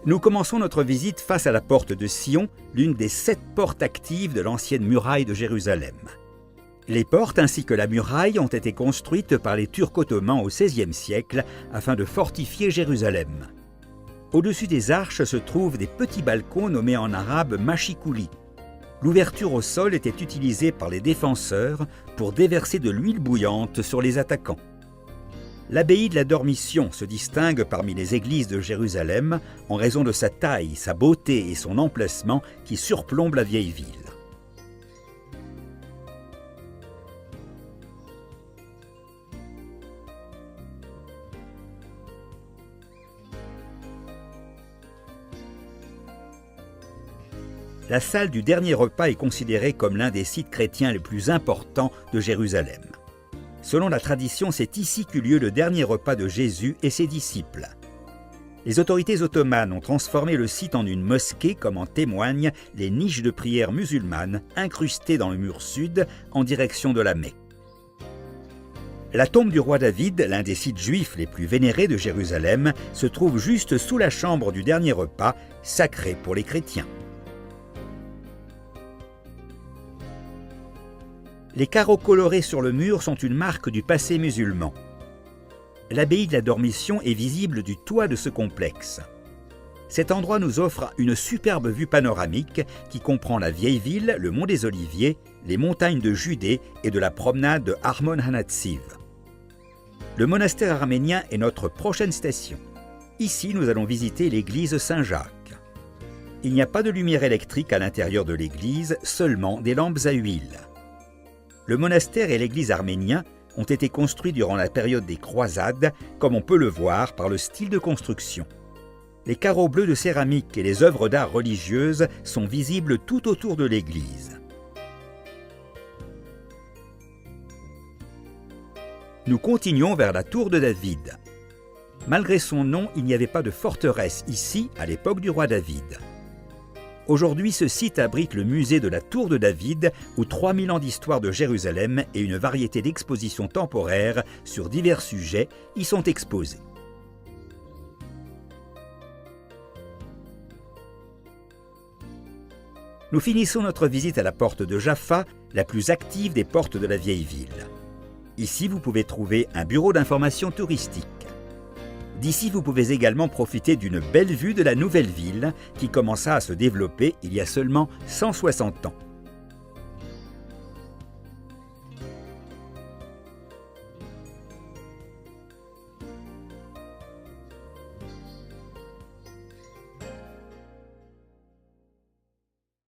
Nous commençons notre visite face à la porte de Sion, l'une des 7 portes actives de l'ancienne muraille de Jérusalem. Les portes ainsi que la muraille ont été construites par les Turcs ottomans au XVIe siècle afin de fortifier Jérusalem. Au-dessus des arches se trouvent des petits balcons nommés en arabe machikouli. L'ouverture au sol était utilisée par les défenseurs pour déverser de l'huile bouillante sur les attaquants. L'abbaye de la Dormition se distingue parmi les églises de Jérusalem en raison de sa taille, sa beauté et son emplacement qui surplombent la vieille ville. La salle du dernier repas est considérée comme l'un des sites chrétiens les plus importants de Jérusalem. Selon la tradition, c'est ici qu'eut lieu le dernier repas de Jésus et ses disciples. Les autorités ottomanes ont transformé le site en une mosquée, comme en témoignent les niches de prière musulmanes incrustées dans le mur sud en direction de la Mecque. La tombe du roi David, l'un des sites juifs les plus vénérés de Jérusalem, se trouve juste sous la chambre du dernier repas, sacrée pour les chrétiens. Les carreaux colorés sur le mur sont une marque du passé musulman. L'abbaye de la Dormition est visible du toit de ce complexe. Cet endroit nous offre une superbe vue panoramique qui comprend la vieille ville, le mont des Oliviers, les montagnes de Judée et de la promenade de Armon Hanatsiv. Le monastère arménien est notre prochaine station. Ici, nous allons visiter l'église Saint-Jacques. Il n'y a pas de lumière électrique à l'intérieur de l'église, seulement des lampes à huile. Le monastère et l'église arméniens ont été construits durant la période des croisades, comme on peut le voir par le style de construction. Les carreaux bleus de céramique et les œuvres d'art religieuses sont visibles tout autour de l'église. Nous continuons vers la tour de David. Malgré son nom, il n'y avait pas de forteresse ici à l'époque du roi David. Aujourd'hui, ce site abrite le musée de la Tour de David, où 3000 ans d'histoire de Jérusalem et une variété d'expositions temporaires sur divers sujets y sont exposés. Nous finissons notre visite à la porte de Jaffa, la plus active des portes de la vieille ville. Ici, vous pouvez trouver un bureau d'information touristique. D'ici, vous pouvez également profiter d'une belle vue de la nouvelle ville qui commença à se développer il y a seulement 160 ans.